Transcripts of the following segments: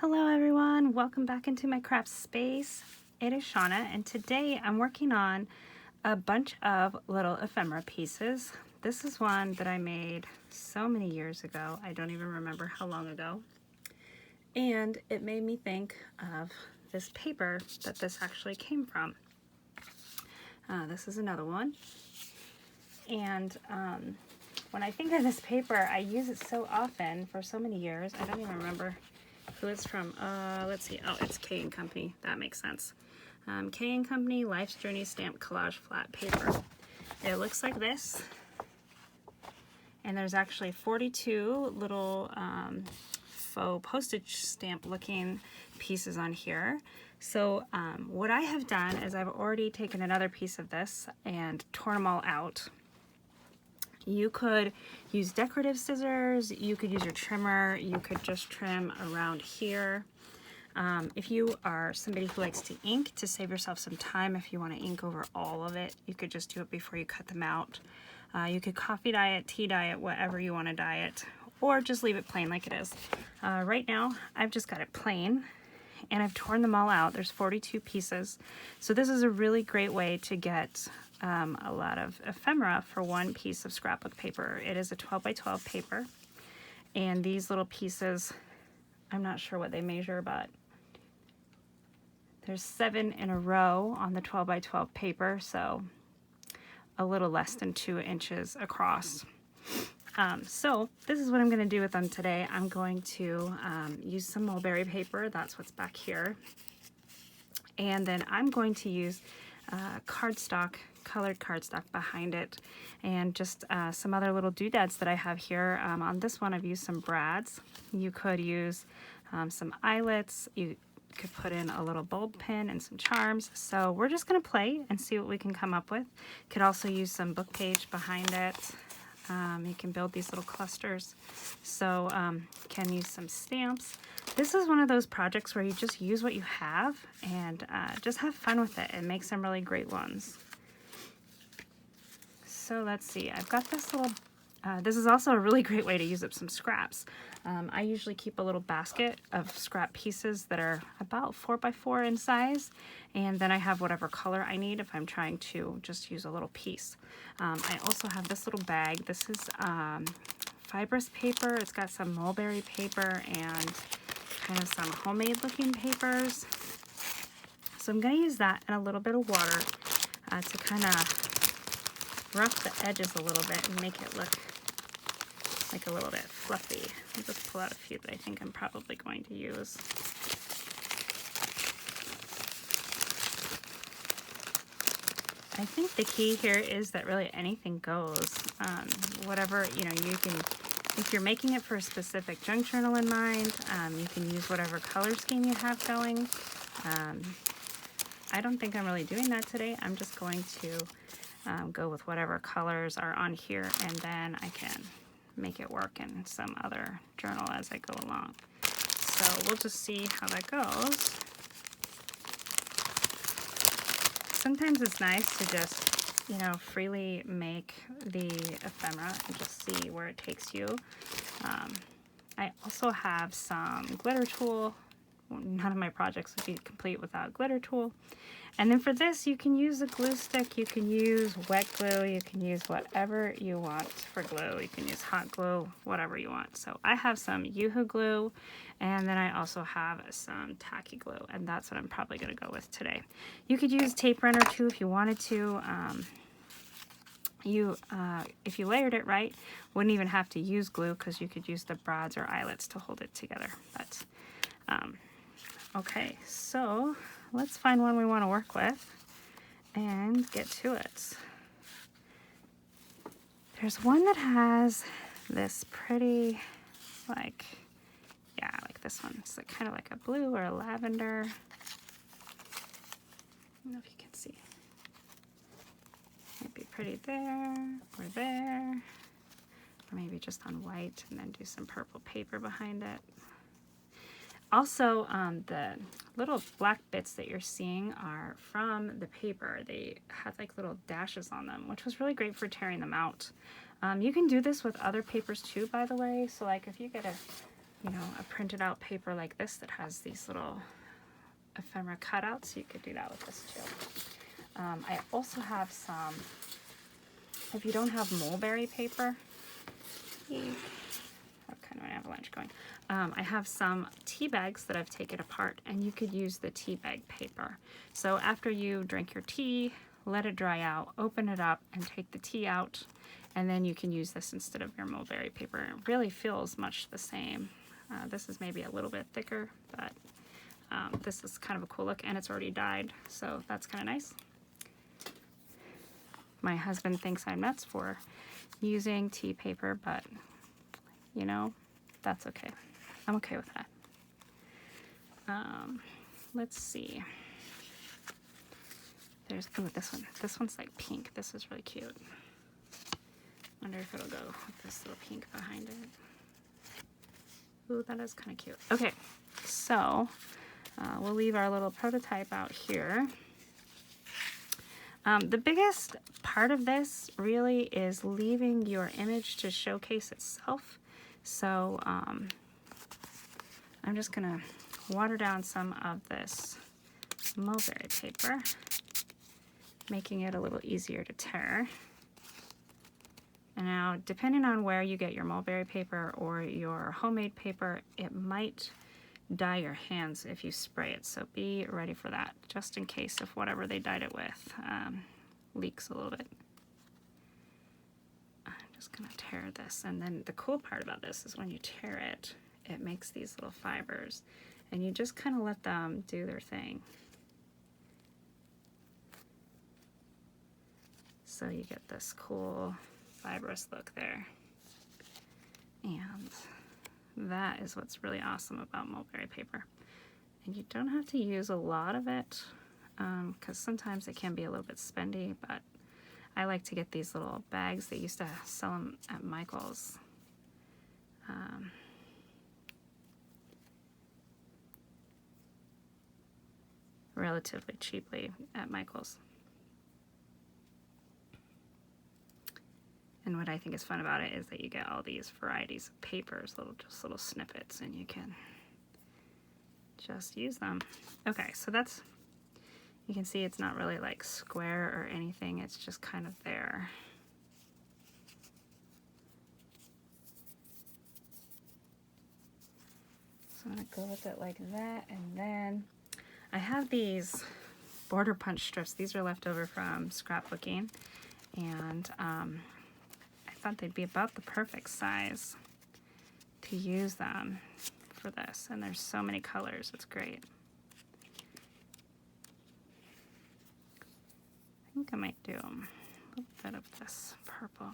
Hello everyone, welcome back into my craft space. It is Shauna and today I'm working on a bunch of little ephemera pieces. This is one that I made so many years ago. I don't even remember how long ago. And it made me think of this paper that this actually came from. This is another one. And when I think of this paper, I use it so often for so many years. I don't even remember who it's from. Let's see. Oh, it's K&Company. That makes sense. K&Company Life's Journey Stamp Collage Flat Paper. It looks like this. And there's actually 42 little faux postage stamp looking pieces on here. So what I have done is I've already taken another piece of this and torn them all out. You could use decorative scissors, you could use your trimmer, you could just trim around here. If you are somebody who likes to ink, to save yourself some time, if you want to ink over all of it, you could just do it before you cut them out. You could coffee dye it, tea dye it, whatever you want to dye it, or just leave it plain like it is. Right now, I've just got it plain, and I've torn them all out. There's 42 pieces. So this is a really great way to get a lot of ephemera for one piece of scrapbook paper. It is a 12 by 12 paper, and these little pieces, I'm not sure what they measure, but there's 7 in a row on the 12 by 12 paper, so a little less than 2 inches across. So this is what I'm going to do with them today. I'm going to use some mulberry paper. That's what's back here. And then I'm going to use cardstock, colored cardstock behind it, and just some other little doodads that I have here. On this one I've used some brads. You could use some eyelets. You could put in a little bulb pin and some charms. So we're just going to play and see what we can come up with. Could also use some book page behind it. You can build these little clusters. So can use some stamps. This is one of those projects where you just use what you have and just have fun with it and make some really great ones. So let's see, I've got this little, this is also a really great way to use up some scraps. I usually keep a little basket of scrap pieces that are about 4 by 4 in size, and then I have whatever color I need if I'm trying to just use a little piece. I also have this little bag. This is fibrous paper. It's got some mulberry paper and kind of some homemade looking papers. So I'm going to use that and a little bit of water to kind of rough the edges a little bit and make it look like a little bit fluffy. I'll just pull out a few that I think I'm probably going to use. I think the key here is that really anything goes. Whatever, you know, you can, if you're making it for a specific junk journal in mind, you can use whatever color scheme you have going. I don't think I'm really doing that today. I'm just going to go with whatever colors are on here, and then I can make it work in some other journal as I go along. So we'll just see how that goes. Sometimes it's nice to just, you know, freely make the ephemera and just see where it takes you. I also have some glitter tool. None of my projects would be complete without glitter tool. And then for this, you can use a glue stick, you can use wet glue, you can use whatever you want for glue. You can use hot glue, whatever you want. So I have some Yoo-hoo glue, and then I also have some tacky glue, and that's what I'm probably going to go with today. You could use tape runner too if you wanted to. If you layered it right, wouldn't even have to use glue because you could use the brads or eyelets to hold it together. But okay, so let's find one we want to work with and get to it. There's one that has this pretty, like this one. It's like, kind of like a blue or a lavender. I don't know if you can see. Might be pretty there or there. Or maybe just on white and then do some purple paper behind it. Also, the little black bits that you're seeing are from the paper. They had like little dashes on them, which was really great for tearing them out. You can do this with other papers too, by the way. So like if you get you know, a printed out paper like this that has these little ephemera cutouts. You could do that with this too. I also have some, if you don't have mulberry paper, kind of an avalanche going. I have some tea bags that I've taken apart, and you could use the tea bag paper. So after you drink your tea, let it dry out, open it up, and take the tea out, and then you can use this instead of your mulberry paper. It really feels much the same. This is maybe a little bit thicker, but this is kind of a cool look, and it's already dyed, so that's kind of nice. My husband thinks I'm nuts for using tea paper, but you know, that's okay. I'm okay with that. Let's see. There's, oh, this one. This one's like pink. This is really cute. Wonder if it'll go with this little pink behind it. Ooh, that is kind of cute. Okay, so we'll leave our little prototype out here. The biggest part of this really is leaving your image to showcase itself. So I'm just gonna water down some of this mulberry paper, making it a little easier to tear. And now, depending on where you get your mulberry paper or your homemade paper, it might dye your hands if you spray it, so be ready for that, just in case if whatever they dyed it with leaks a little bit. I'm just gonna tear this, and then the cool part about this is when you tear it, it makes these little fibers, and you just kind of let them do their thing. So you get this cool fibrous look there. And that is what's really awesome about mulberry paper. And you don't have to use a lot of it, because sometimes it can be a little bit spendy, but I like to get these little bags. They used to sell them at Michael's. Relatively cheaply at Michael's. And what I think is fun about it is that you get all these varieties of papers, just little snippets, and you can just use them. Okay, so that's, you can see it's not really like square or anything, it's just kind of there. So I'm gonna go with it like that, and then I have these border punch strips. These are left over from scrapbooking, and I thought they'd be about the perfect size to use them for this, and there's so many colors, it's great. I think I might do a little bit of this purple.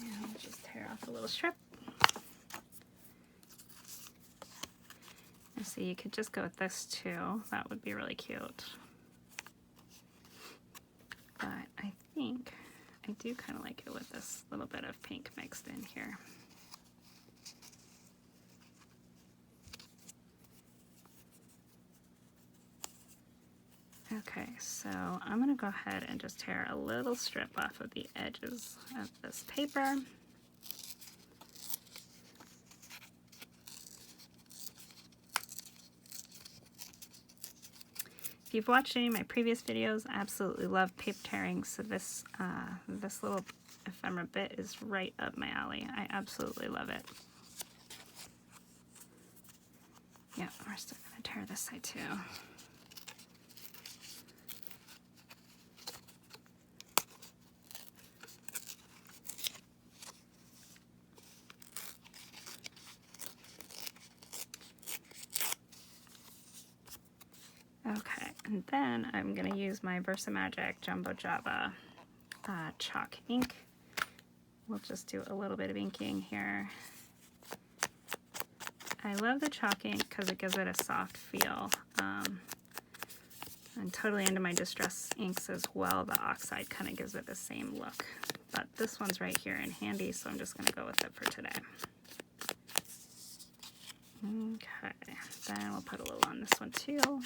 And I'll just tear off a little strip. And see, you could just go with this too. That would be really cute. But I think I do kind of like it with this little bit of pink mixed in here. Okay, so I'm going to go ahead and just tear a little strip off of the edges of this paper. If you've watched any of my previous videos, I absolutely love paper tearing, so this little ephemera bit is right up my alley. I absolutely love it. Yeah, we're still going to tear this side too. Okay, and then I'm going to use my Versamagic Jumbo Java chalk ink. We'll just do a little bit of inking here. I love the chalk ink because it gives it a soft feel. I'm totally into my distress inks as well. The oxide kind of gives it the same look. But this one's right here and handy, so I'm just going to go with it for today. Okay, then we'll put a little on this one too.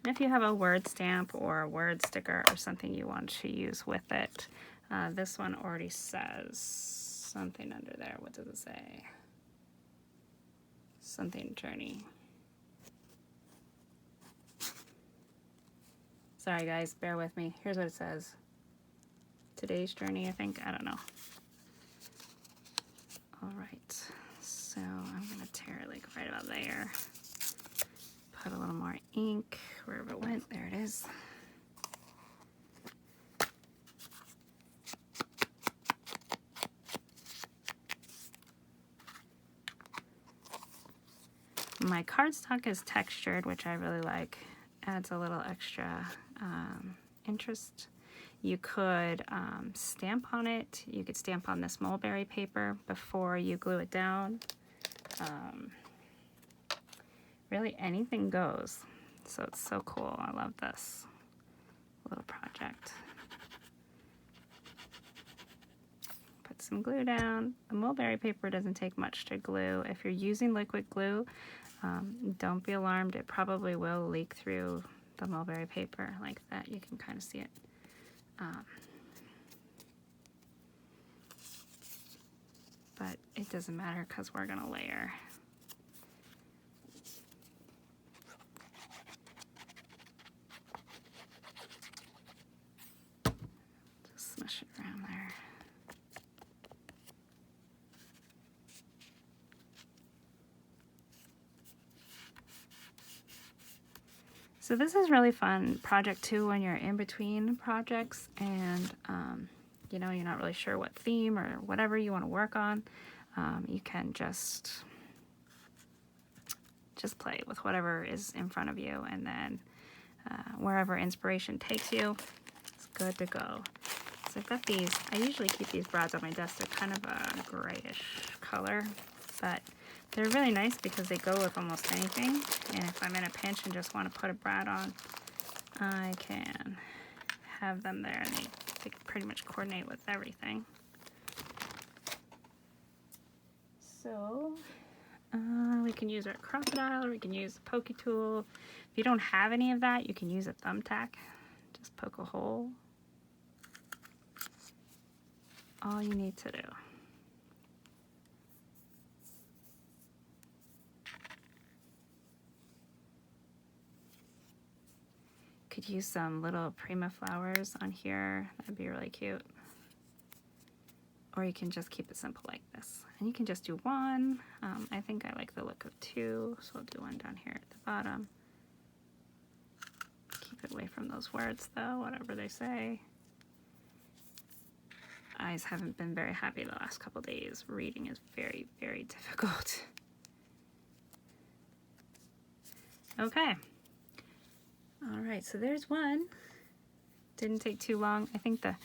if you have a word stamp or a word sticker or something you want to use with it. This one already says something under there. What does it say? Something journey. Sorry guys, bear with me. Here's what it says. Today's journey, I think. I don't know. All right, so I'm gonna tear it like right about there. Put a little more ink wherever it went. There it is. My cardstock is textured, which I really like. Adds a little extra interest. You could stamp on it. You could stamp on this mulberry paper before you glue it down. Really anything goes. So it's so cool. I love this little project. Put some glue down. The mulberry paper doesn't take much to glue. If you're using liquid glue, don't be alarmed. It probably will leak through the mulberry paper like that. You can kind of see it. But it doesn't matter because we're going to layer. Just smush it around there. So this is really fun project too when you're in between projects and you know, you're not really sure what theme or whatever you want to work on. You can just play with whatever is in front of you, and then wherever inspiration takes you, it's good to go. So I've got these. I usually keep these brads on my desk. They're kind of a grayish color, but they're really nice because they go with almost anything. And if I'm in a pinch and just want to put a brad on, I can have them there, and they pretty much coordinate with everything. So we can use our crocodile, or we can use a pokey tool. If you don't have any of that, you can use a thumbtack. Just poke a hole. All you need to do. Could use some little prima flowers on here. That'd be really cute. Or you can just keep it simple like this. And you can just do one. I think I like the look of two, so I'll do one down here at the bottom. Keep it away from those words though, whatever they say. Eyes haven't been very happy the last couple days. Reading is very, very difficult. Okay. All right, so there's one. Didn't take too long. I think the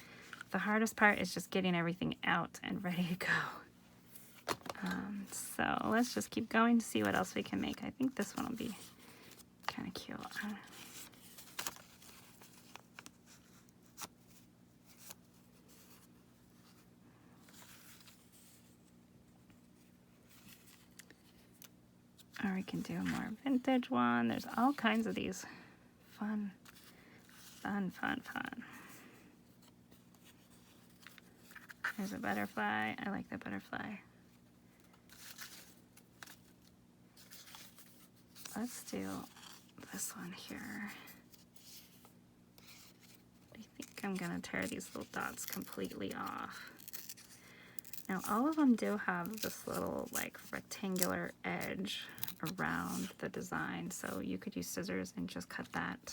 hardest part is just getting everything out and ready to go. So let's just keep going to see what else we can make. I think this one will be kind of cute. Or we can do a more vintage one. There's all kinds of these. Fun. There's a butterfly. I like the butterfly. Let's do this one here. I think I'm gonna tear these little dots completely off. Now all of them do have this little like rectangular edge around the design, so you could use scissors and just cut that.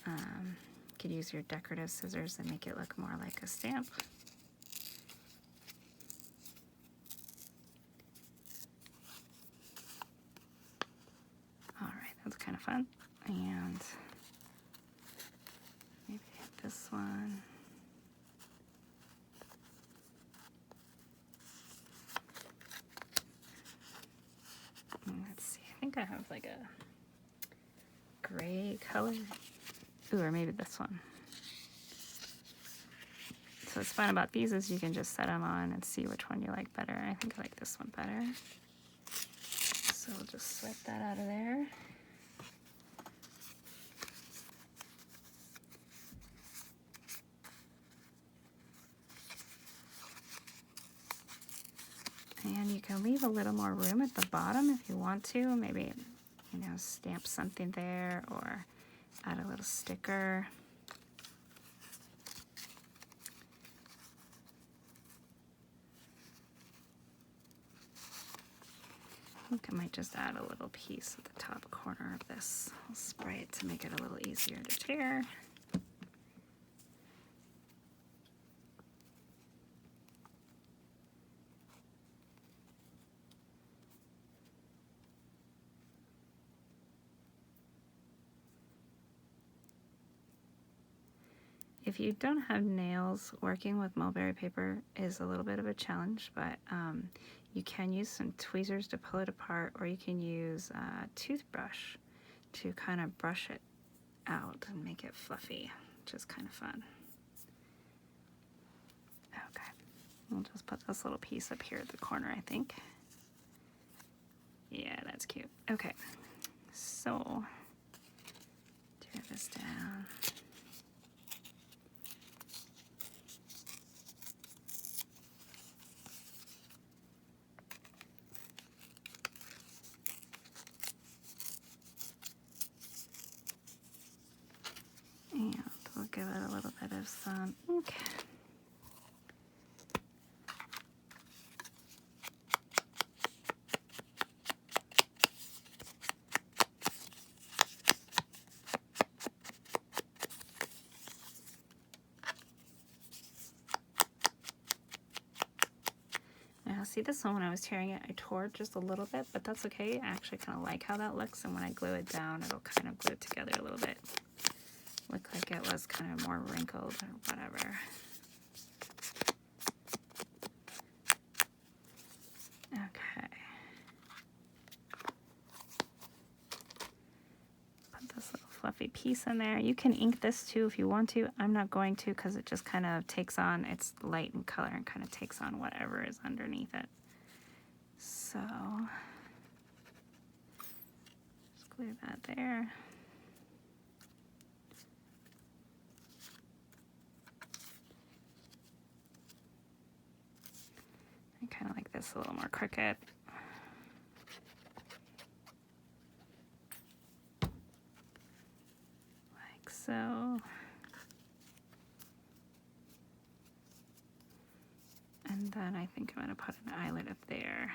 You could use your decorative scissors and make it look more like a stamp. All right, that's kind of fun. And maybe this one. Let's see, I think I have like a gray color. Ooh, or maybe this one. So what's fun about these is you can just set them on and see which one you like better. I think I like this one better. So we'll just swipe that out of there. can leave a little more room at the bottom if you want to. Maybe, you know, stamp something there or add a little sticker. I think I might just add a little piece at the top corner of this. I'll spray it to make it a little easier to tear. If you don't have nails, working with mulberry paper is a little bit of a challenge, but you can use some tweezers to pull it apart, or you can use a toothbrush to kind of brush it out and make it fluffy, which is kind of fun. Okay, we'll just put this little piece up here at the corner, I think. Yeah, that's cute. Okay, so tear this down. And we'll give it a little bit of some ink. Now see, this one when I was tearing it, I tore just a little bit, but that's okay. I actually kind of like how that looks, and when I glue it down, it'll kind of glue it together a little bit. Look like it was kind of more wrinkled or whatever. Okay. Put this little fluffy piece in there. You can ink this too if you want to. I'm not going to because it just kind of takes on, it's light in color and kind of takes on whatever is underneath it. So, just glue that there. I kind of like this a little more crooked. Like so. And then I think I'm going to put an eyelet up there.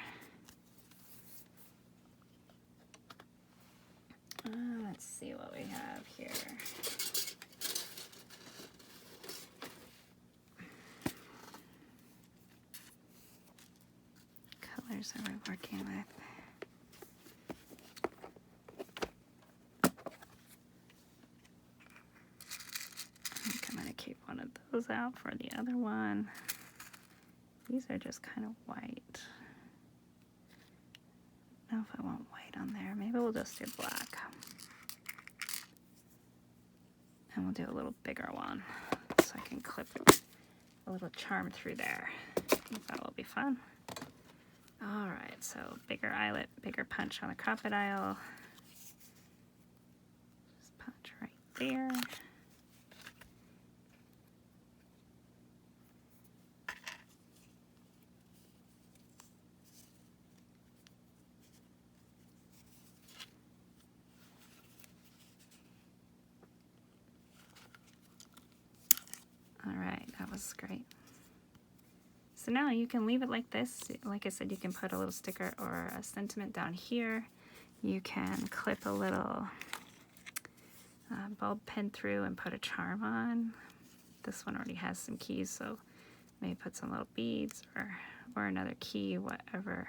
Let's see what we have here. Colors that we're working with. I think I'm going to keep one of those out for the other one. These are just kind of white. I don't know if I want white on there. Maybe we'll just do black. And we'll do a little bigger one so I can clip a little charm through there. I think that will be fun. All right, so bigger eyelet, bigger punch on the crocodile. Just punch right there. All right, that was great. So now you can leave it like this. Like I said, you can put a little sticker or a sentiment down here. You can clip a little bulb pin through and put a charm on. This one already has some keys, so maybe put some little beads or another key, whatever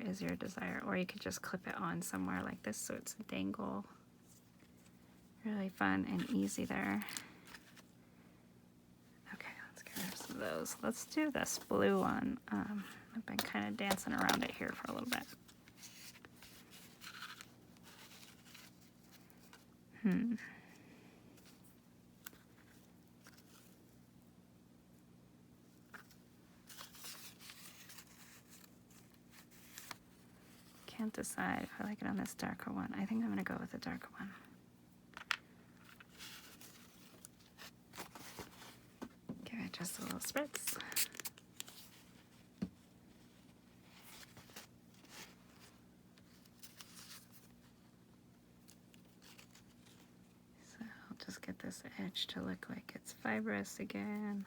is your desire. Or you could just clip it on somewhere like this so it's a dangle. Really fun and easy there. Of those. Let's do this blue one. I've been kind of dancing around it here for a little bit. Can't decide if I like it on this darker one. I think I'm going to go with the darker one. Give it just a little spritz. this edge to look like it's fibrous again.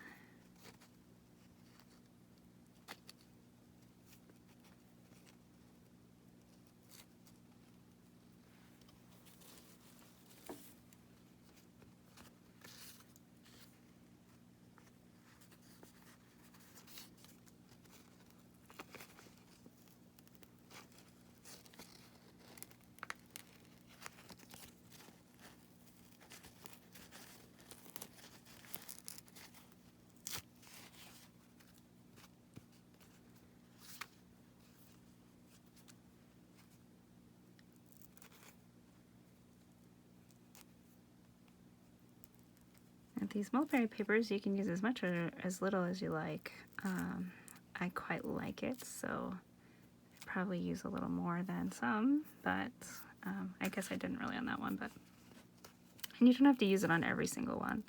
These mulberry papers, you can use as much or as little as you like. I quite like it, so I probably use a little more than some, but I guess I didn't really on that one. But and you don't have to use it on every single one.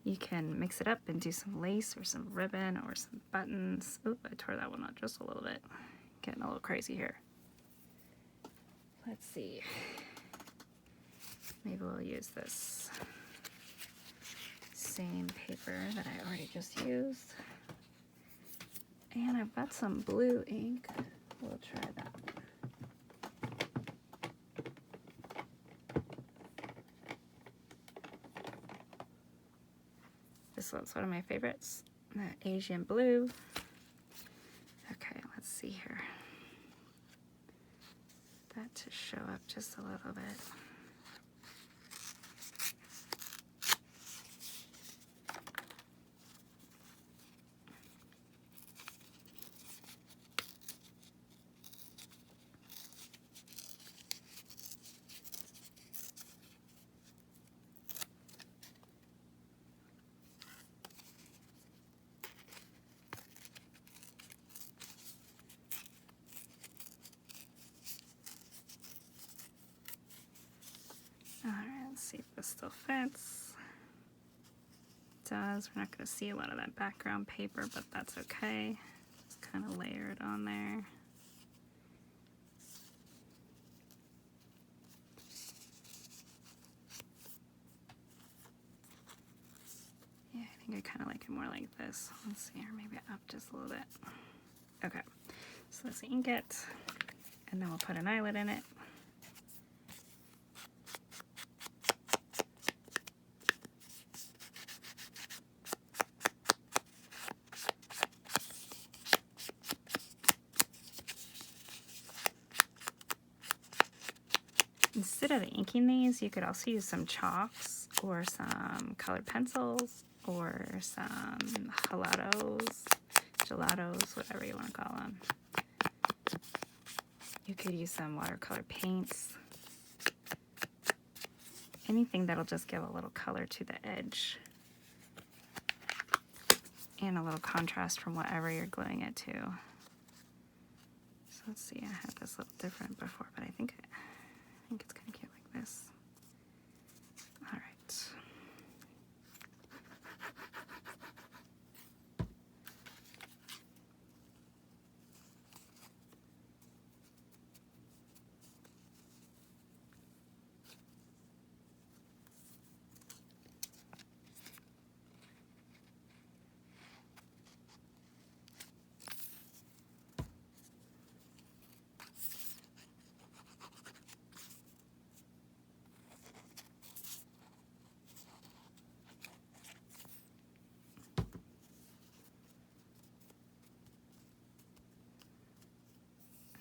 You can mix it up and do some lace or some ribbon or some buttons. Oop, I tore that one out just a little bit. Getting a little crazy here. Let's see. Maybe we'll use this same paper that I already just used. And I've got some blue ink. We'll try that one. This one's one of my favorites, the Asian blue. Okay, let's see here. That to show up just a little bit. Alright, let's see if this still fits. It does. We're not going to see a lot of that background paper, but that's okay. Just kind of layer it on there. Yeah, I think I kind of like it more like this. Let's see, or maybe up just a little bit. Okay, so let's ink it, and then we'll put an eyelet in it. Instead of inking these, you could also use some chalks or some colored pencils or some gelatos, whatever you want to call them. You could use some watercolor paints. Anything that'll just give a little color to the edge and a little contrast from whatever you're gluing it to. So let's see, I had this a little different before, but I think it's kind of cute like this. All right.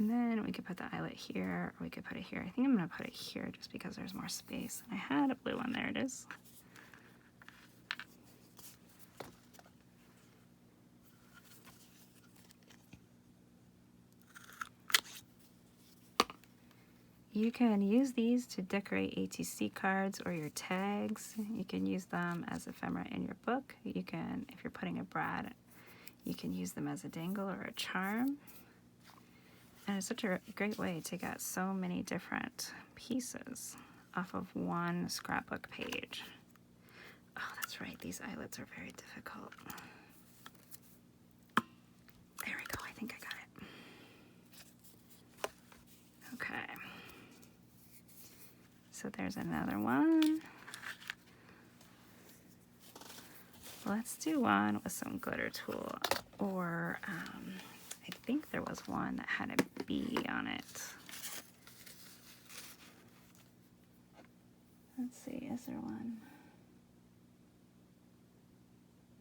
And then we could put the eyelet here, or we could put it here. I think I'm going to put it here just because there's more space. I had a blue one. There it is. You can use these to decorate ATC cards or your tags. You can use them as ephemera in your book. You can, if you're putting a brad, you can use them as a dangle or a charm. And it's such a great way to get so many different pieces off of one scrapbook page. Oh, that's right, these eyelets are very difficult. There we go, I think I got it. Okay. So there's another one. Let's do one with some glitter tulle, or I think there was one that had a bee on it. Let's see, is there one?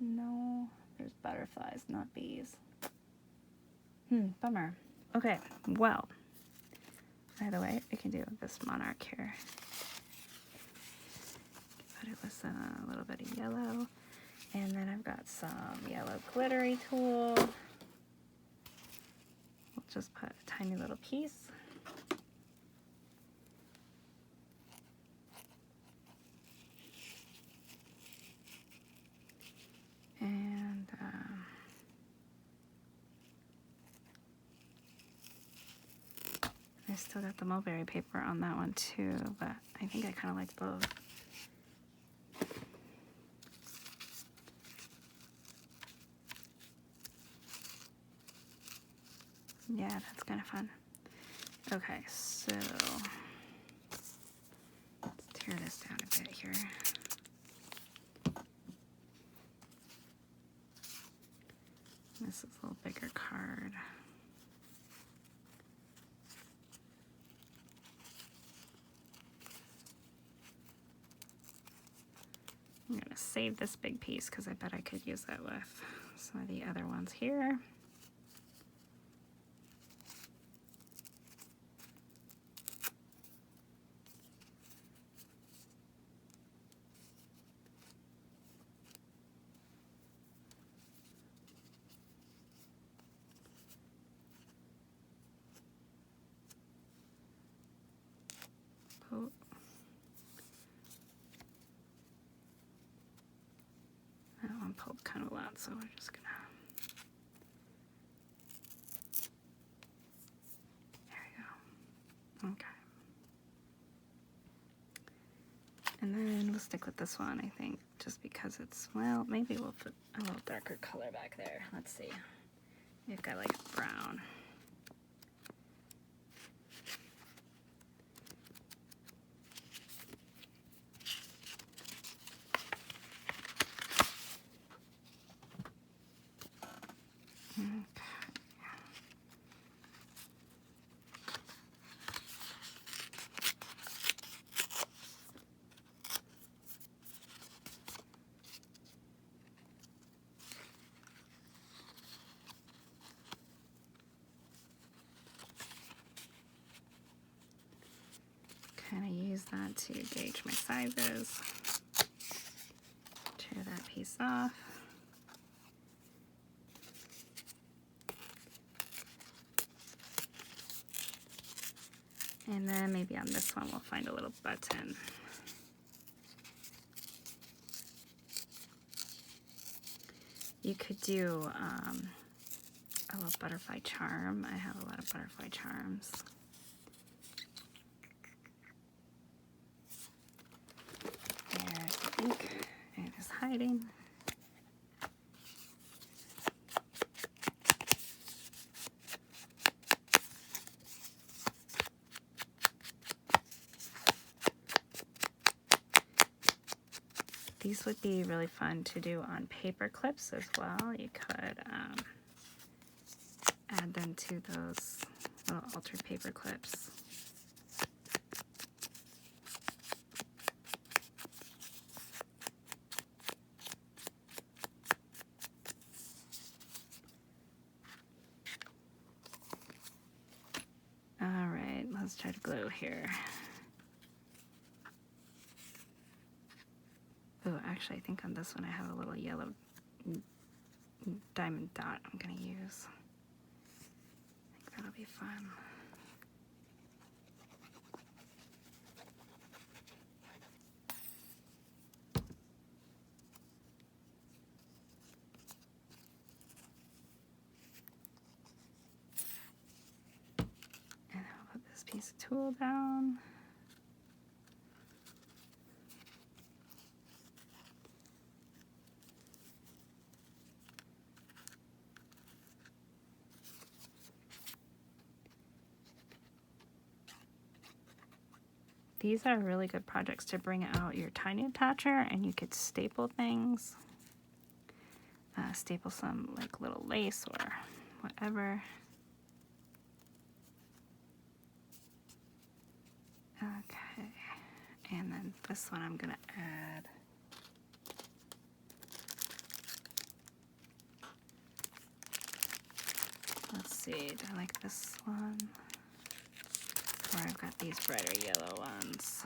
No, there's butterflies, not bees. Bummer. Okay, well, by the way, I can do this Monarch here. Put it with a little bit of yellow. And then I've got some yellow glittery tulle. We'll just put a tiny little piece. And I still got the mulberry paper on that one too, but I think I kind of like both. Yeah, that's kind of fun. Okay, so let's tear this down a bit here. This is a little bigger card. I'm going to save this big piece because I bet I could use that with some of the other ones here. Oh. That one pulled kind of a lot, so we're just gonna. There we go. Okay. And then we'll stick with this one, I think, just because it's, well, maybe we'll put a little darker color back there. Let's see. We've got like brown. Kind of use that to gauge my sizes. Tear that piece off. And then maybe on this one we'll find a little button. You could do a little butterfly charm. I have a lot of butterfly charms. There's the ink. It is hiding. These would be really fun to do on paper clips as well. You could add them to those little altered paper clips. All right, let's try to glue here. Oh, actually, I think on this one I have a little yellow diamond dot I'm going to use. I think that'll be fun. And I'll put this piece of tulle down. These are really good projects to bring out your tiny attacher, and you could staple things. Staple some like little lace or whatever. Okay, and then this one I'm gonna add. Let's see, do I like this one? Or I've got these brighter yellow ones.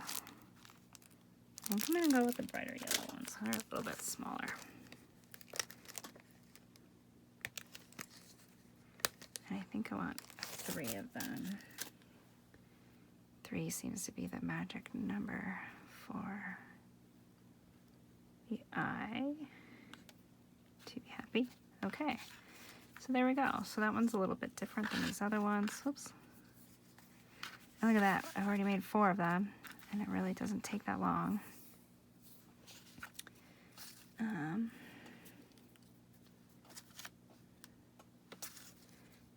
I think I'm gonna go with the brighter yellow ones. They're a little bit smaller. And I think I want 3 of them. 3 seems to be the magic number for the eye to be happy. Okay, so there we go. So that one's a little bit different than these other ones. Whoops. And look at that, I've already made 4 of them, and it really doesn't take that long.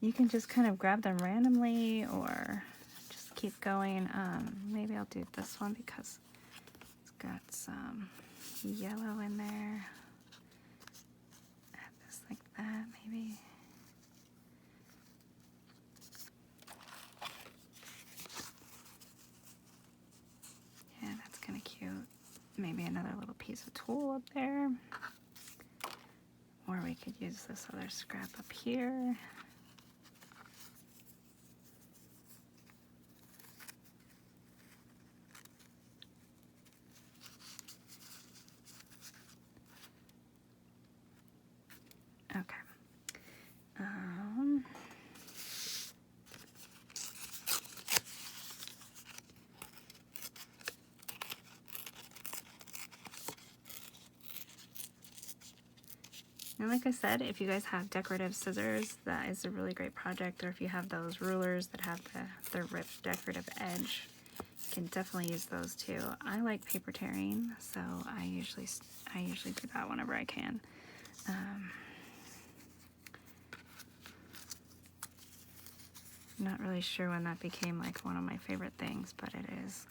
You can just kind of grab them randomly or just keep going. Maybe I'll do this one because it's got some yellow in there. Add this like that, maybe. Yeah, that's kind of cute. Maybe another little piece of tulle up there. Or we could use this other scrap up here. Okay. And like I said, if you guys have decorative scissors, that is a really great project. Or if you have those rulers that have the ripped decorative edge, you can definitely use those too. I like paper tearing, so I usually do that whenever I can. I'm not really sure when that became like one of my favorite things, but it is.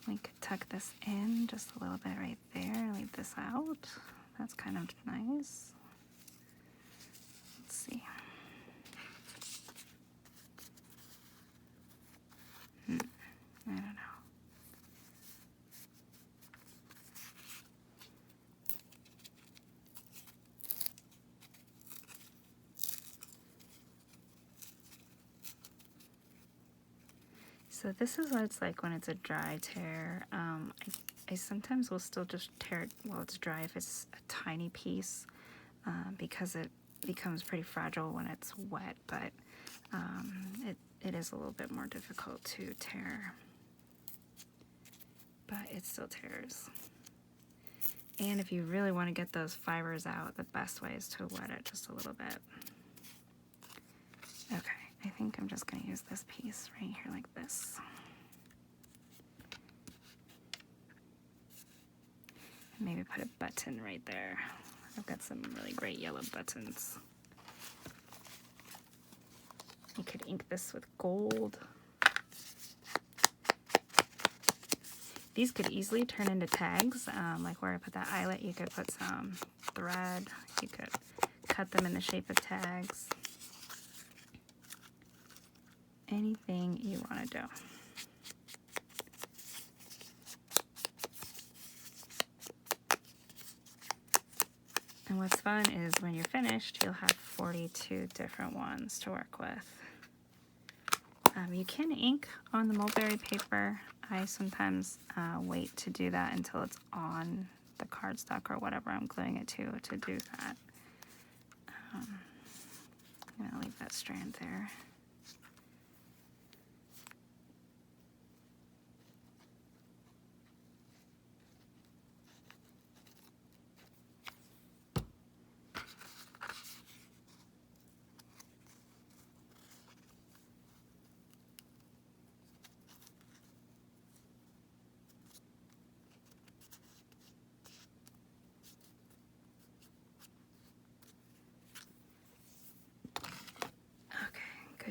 We could tuck this in just a little bit right there, leave this out. That's kind of nice. Let's see. I don't know. So this is what it's like when it's a dry tear. I sometimes will still just tear it while it's dry if it's a tiny piece, because it becomes pretty fragile when it's wet, but it is a little bit more difficult to tear, but it still tears. And if you really want to get those fibers out, the best way is to wet it just a little bit. Okay. I think I'm just going to use this piece right here like this. And maybe put a button right there. I've got some really great yellow buttons. You could ink this with gold. These could easily turn into tags. Like where I put that eyelet, you could put some thread. You could cut them in the shape of tags. Anything you want to do. And what's fun is when you're finished, you'll have 42 different ones to work with. You can ink on the mulberry paper. I sometimes wait to do that until it's on the cardstock or whatever I'm gluing it to do that. I'm going to leave that strand there.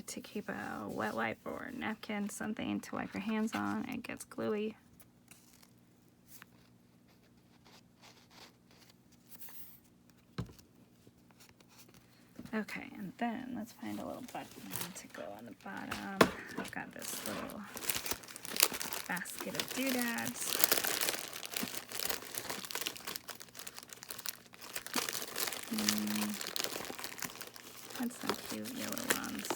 good to keep a wet wipe or napkin, something to wipe your hands on. It gets gluey. Okay, and then let's find a little button to go on the bottom. I've got this little basket of doodads. That's some cute yellow ones.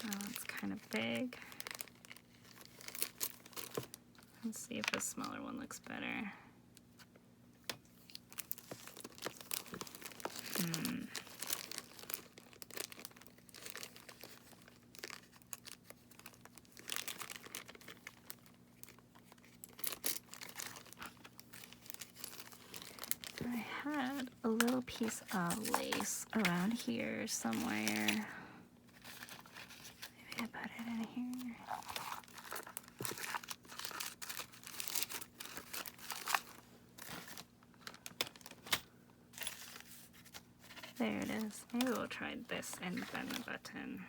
Oh, it's kind of big. Let's see if the smaller one looks better. I had a little piece of lace around here somewhere. Maybe I put it in here. There it is. Maybe we'll try this and then the button.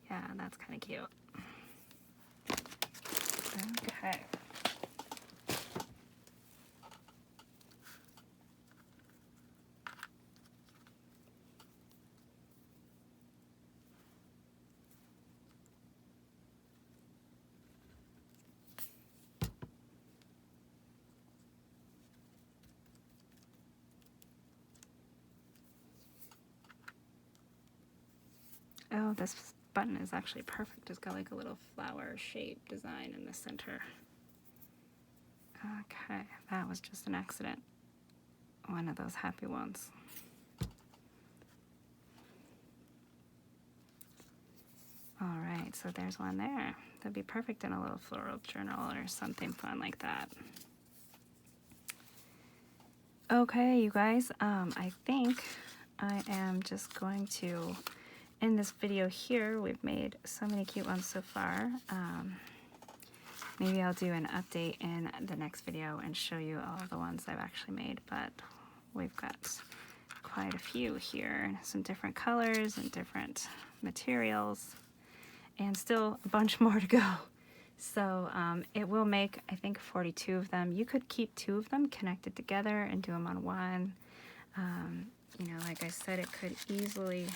Yeah, that's kind of cute. Okay. Oh, this button is actually perfect. It's got like a little flower shape design in the center. Okay, that was just an accident. One of those happy ones. All right, so there's one there. That'd be perfect in a little floral journal or something fun like that. Okay, you guys, I think I am just going to end this video here. We've made so many cute ones so far. Maybe I'll do an update in the next video and show you all the ones I've actually made, but we've got quite a few here, some different colors and different materials, and still a bunch more to go. So it will make, I think, 42 of them. You could keep 2 of them connected together and do them on one. You know, like I said, it could easily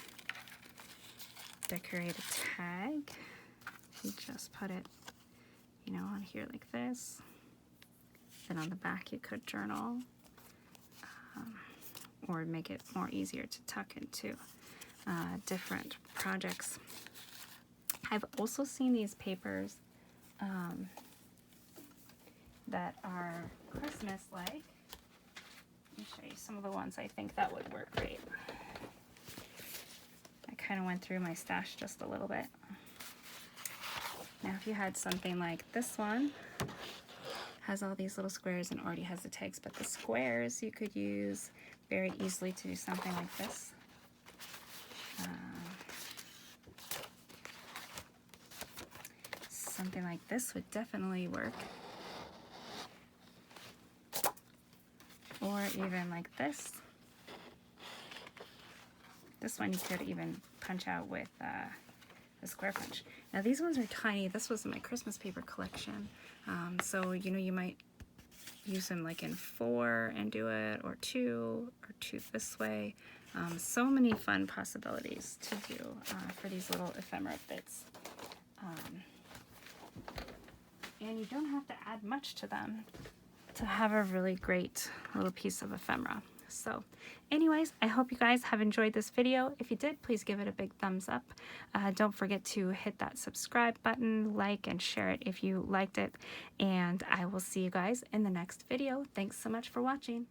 decorate a tag. You just put it, you know, on here like this. Then on the back you could journal, or make it more easier to tuck into different projects. I've also seen these papers that are Christmas-like. Let me show you some of the ones I think that would work great. I kind of went through my stash just a little bit. Now if you had something like this one, has all these little squares and already has the tags, but the squares you could use very easily to do something like this. Something like this would definitely work. Or even like this. This one you could even punch out with a square punch. Now these ones are tiny. This was in my Christmas paper collection. So, you know, you might use them like in 4 and do it, or 2 this way. So many fun possibilities to do for these little ephemera bits. And you don't have to add much to them to have a really great little piece of ephemera. So anyways, I hope you guys have enjoyed this video. If you did, please give it a big thumbs up. Don't forget to hit that subscribe button, like, and share it if you liked it. And I will see you guys in the next video. Thanks so much for watching.